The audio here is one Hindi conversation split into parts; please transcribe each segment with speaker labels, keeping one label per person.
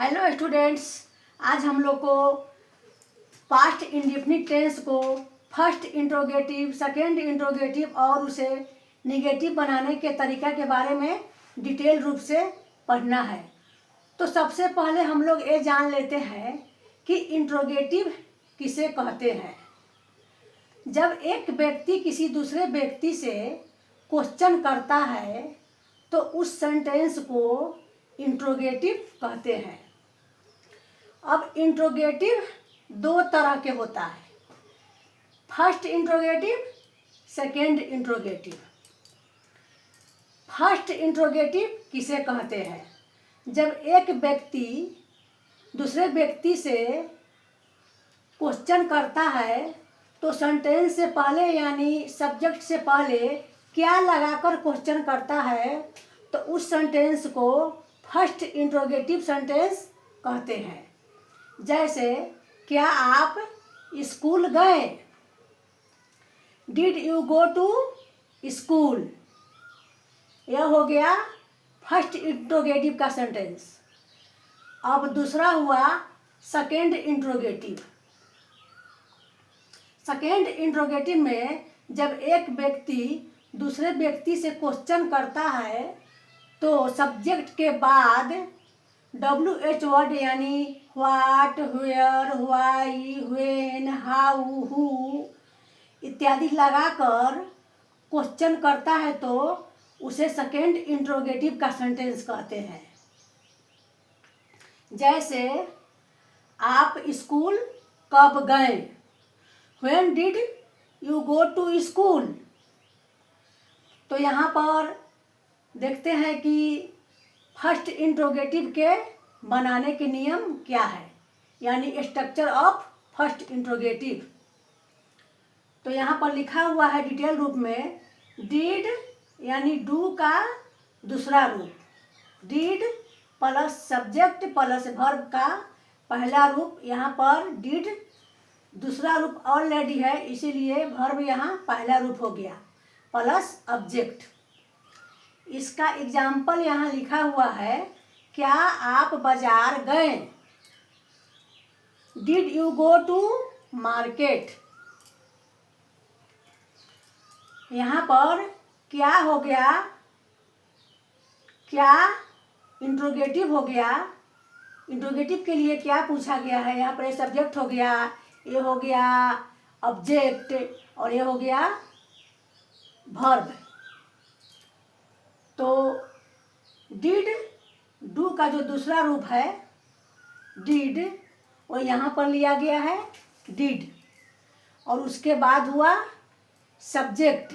Speaker 1: हेलो स्टूडेंट्स, आज हम लोग को पास्ट इंडेफिनिट टेंस को फर्स्ट इंट्रोगेटिव, सेकेंड इंट्रोगेटिव और उसे निगेटिव बनाने के तरीका के बारे में डिटेल रूप से पढ़ना है। तो सबसे पहले हम लोग ये जान लेते हैं कि इंट्रोगेटिव किसे कहते हैं। जब एक व्यक्ति किसी दूसरे व्यक्ति से क्वेश्चन करता है तो उस सेंटेंस को इंट्रोगेटिव कहते हैं। अब इंट्रोगेटिव दो तरह के होता है, first interrogative, second interrogative. First interrogative किसे कहते हैं? जब एक व्यक्ति दूसरे व्यक्ति से क्वेश्चन करता है तो सेंटेंस से पहले यानी सब्जेक्ट से पहले क्या लगाकर क्वेश्चन करता है तो उस सेंटेंस को फर्स्ट इंट्रोगेटिव सेंटेंस कहते हैं। जैसे, क्या आप स्कूल गए? Did you go to school? यह हो गया फर्स्ट इंट्रोगेटिव का सेंटेंस। अब दूसरा हुआ सेकेंड इंट्रोगेटिव। सेकेंड इंट्रोगेटिव में जब एक व्यक्ति दूसरे व्यक्ति से क्वेश्चन करता है तो सब्जेक्ट के बाद WH वर्ड यानी what, where, why, when, how, who इत्यादि लगाकर क्वेश्चन करता है तो उसे सेकेंड इंट्रोगेटिव का सेंटेंस कहते हैं। जैसे, आप स्कूल कब गए? When did you go to school? तो यहाँ पर देखते हैं कि फर्स्ट इंट्रोगेटिव के बनाने के नियम क्या है, यानी स्ट्रक्चर ऑफ फर्स्ट इंट्रोगेटिव। तो यहाँ पर लिखा हुआ है डिटेल रूप में, डिड यानी डू का दूसरा रूप, did plus subject plus verb का पहला रूप। यहाँ पर डिड दूसरा रूप ऑलरेडी है इसीलिए वर्ब यहाँ पहला रूप हो गया प्लस ऑब्जेक्ट। इसका एग्जाम्पल यहाँ लिखा हुआ है, क्या आप बाजार गए? Did you go to market? यहाँ पर क्या हो गया, क्या इंट्रोगेटिव हो गया। इंट्रोगेटिव के लिए क्या पूछा गया है, यहाँ पर सब्जेक्ट हो गया, ये हो गया ऑब्जेक्ट और ये हो गया वर्ब। तो डिड डू का जो दूसरा रूप है डिड वो यहाँ पर लिया गया है डिड, और उसके बाद हुआ सब्जेक्ट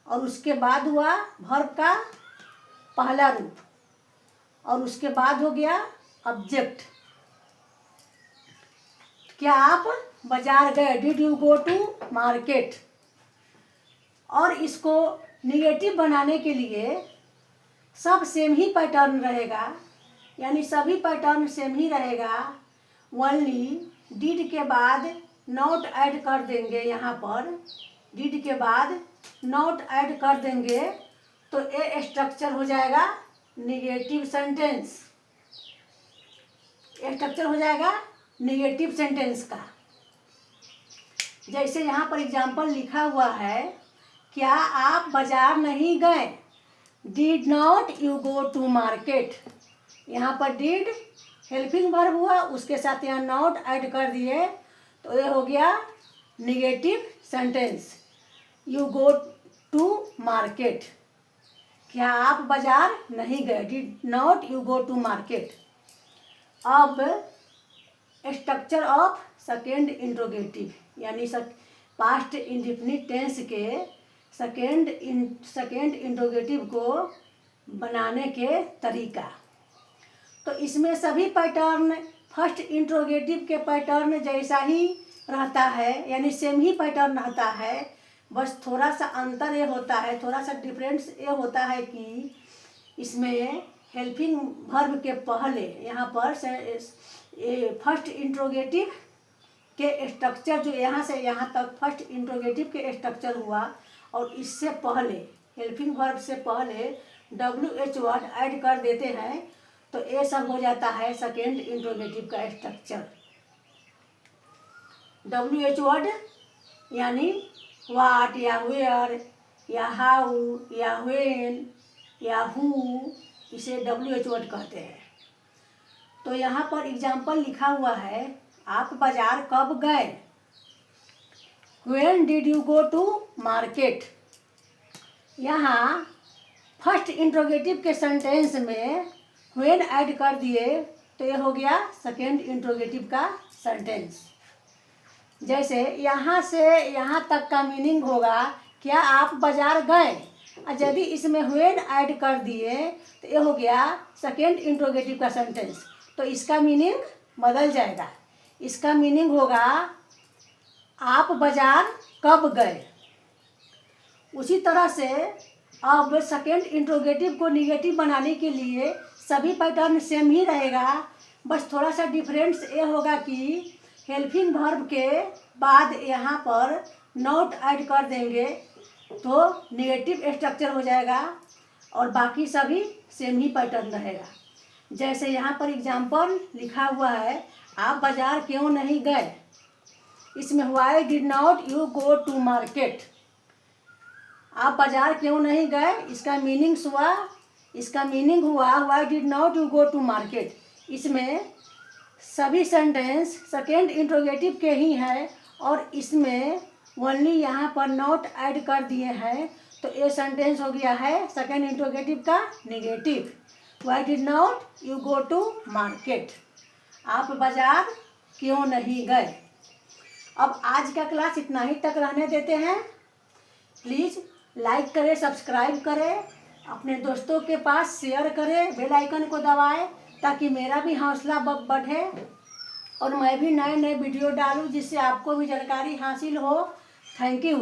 Speaker 1: और उसके बाद हुआ वर्ब का पहला रूप और उसके बाद हो गया ऑब्जेक्ट। क्या आप बाजार गए? Did you go to market. और इसको निगेटिव बनाने के लिए सब सेम ही पैटर्न रहेगा, यानी सभी पैटर्न सेम ही रहेगा। ओनली डिड के बाद नॉट ऐड कर देंगे, यहाँ पर डिड के बाद नॉट ऐड कर देंगे तो ये स्ट्रक्चर हो जाएगा निगेटिव सेंटेंस। ये स्ट्रक्चर हो जाएगा निगेटिव सेंटेंस का। जैसे यहाँ पर एग्जाम्पल लिखा हुआ है, क्या आप बाजार नहीं गए? Did not you go to market. यहाँ पर डिड हेल्पिंग वर्ब हुआ, उसके साथ यहाँ नॉट ऐड कर दिए तो ये हो गया negative sentence. You go to market, क्या आप बाजार नहीं गए? Did not you go to market. अब स्ट्रक्चर ऑफ सेकेंड इंट्रोगेटिव यानी पास्ट इंडेफिनिट टेंस के सेकेंड इंट्रोगेटिव को बनाने के तरीका। तो इसमें सभी पैटर्न फर्स्ट इंट्रोगेटिव के पैटर्न जैसा ही रहता है, यानी सेम ही पैटर्न रहता है। बस थोड़ा सा अंतर ये होता है, थोड़ा सा डिफरेंस ये होता है कि इसमें हेल्पिंग वर्ब के पहले यहाँ पर फर्स्ट इंट्रोगेटिव के स्ट्रक्चर जो यहाँ से यहाँ तक फर्स्ट इंट्रोगेटिव के स्ट्रक्चर हुआ और इससे पहले हेल्पिंग वर्ब से पहले WH वर्ड ऐड कर देते हैं तो ये सब हो जाता है सेकेंड इंट्रोगेटिव का स्ट्रक्चर। WH वर्ड यानी व्हाट या वेयर या हाउ या व्हेन या हु, इसे WH वर्ड कहते हैं। तो यहाँ पर एग्जाम्पल लिखा हुआ है, आप बाजार कब गए? When did you go to market? यहाँ फर्स्ट इंट्रोगेटिव के सेंटेंस में when ऐड कर दिए तो ये हो गया सेकेंड इंट्रोगेटिव का सेंटेंस। जैसे यहाँ से यहाँ तक का मीनिंग होगा, क्या आप बाजार गए? और यदि इसमें when ऐड कर दिए तो ये हो गया सेकेंड इंट्रोगेटिव का सेंटेंस। तो इसका मीनिंग बदल जाएगा, इसका मीनिंग होगा आप बाजार कब गए। उसी तरह से अब सेकेंड इंट्रोगेटिव को निगेटिव बनाने के लिए सभी पैटर्न सेम ही रहेगा, बस थोड़ा सा डिफरेंस ये होगा कि हेल्पिंग वर्ब के बाद यहाँ पर नॉट ऐड कर देंगे तो निगेटिव स्ट्रक्चर हो जाएगा और बाकी सभी सेम ही पैटर्न रहेगा। जैसे यहाँ पर एग्जाम्पल लिखा हुआ है, आप बाजार क्यों नहीं गए? इसमें why did not you go to market? आप बाजार क्यों नहीं गए, इसका मीनिंग हुआ why did not you go to market. इसमें सभी सेंटेंस सेकेंड इंट्रोगेटिव के ही हैं और इसमें ओनली यहाँ पर नॉट ऐड कर दिए हैं, तो ये सेंटेंस हो गया है सेकेंड इंट्रोगेटिव का negative. Why did not you go to market? आप बाजार क्यों नहीं गए? अब आज का क्लास इतना ही तक रहने देते हैं। प्लीज़ लाइक करें, सब्सक्राइब करें, अपने दोस्तों के पास शेयर करें, बेल आइकन को दबाएं ताकि मेरा भी हौसला बढ़े और मैं भी नए नए वीडियो डालूं जिससे आपको भी जानकारी हासिल हो। Thank you.